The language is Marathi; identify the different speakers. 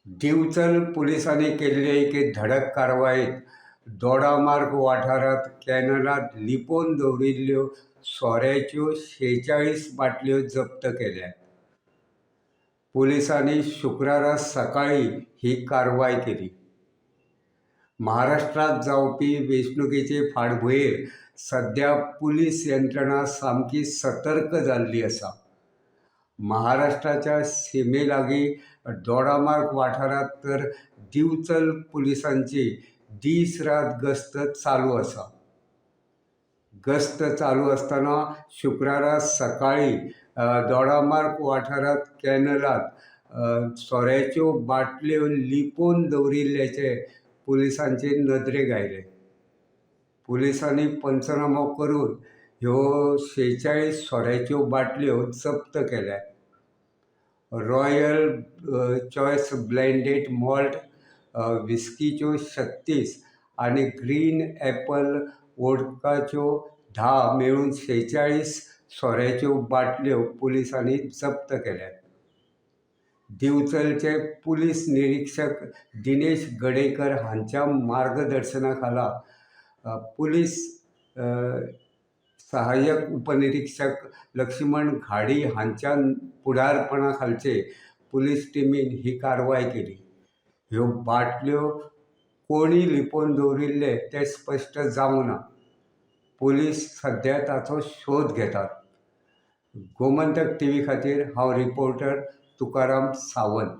Speaker 1: दिवचल पोलिसांनी केलेल्या एके धडक कारवाईत दोडामार्ग वाठारात कॅनलात लिपोवन दवरिल्ल्यो सोऱ्याच्यो 46 बाटल्यो जप्त केल्यात. पोलिसांनी शुक्रारा सकाळी ही कारवाय केली. महाराष्ट्रात जावपी वेंचणुकेचे फाटभुंयेर सध्या पुलीस यंत्रणा सामकी सतर्क जाल्ली आसा. महाराष्ट्राच्या सीमेलागीं दोडामार्ग वाठारात तर दिवचल पुलिसांची दीस रात गस्त चालू आसा. गस्त चालू आसतना शुक्रारा सकाळी दोडामार्ग वाठारात कॅनलात सोऱ्याच्यो बाटल्यो लिपोवन दवरिल्ल्याचे पुलिसांचे नदरेक आयले. पुलिसांनी पंचनामो करून ह्यो 46 सोऱ्याच्यो बाटल्यो जप्त केल्यात. रॉयल चॉयस ब्लेंडेड मॉल्ट विस्कीच्यो 36 आनी ग्रीन ॲपल वोडकाच्यो 10 मेळून 46 सोऱ्याच्यो बाटल्यो पुलिसांनी जप्त केल्यात. दिवचलचे पुलीस निरीक्षक दिनेश गडेकर हांच्या मार्गदर्शना खाला पुलीस सहाय्यक उपनिरीक्षक लक्ष्मण घाडी हांच्या फुडारपणा खालचे पुलीस टिमीन ही कारवाय केली. ह्यो बाटल्यो कोणी लिपोवन दवरिल्ले तें स्पश्ट जावंक ना. पुलीस सध्या ताचो शोध घेतात. गोमंतक टीव्ही खातीर हांव रिपोर्टर तुकाराम सावंत.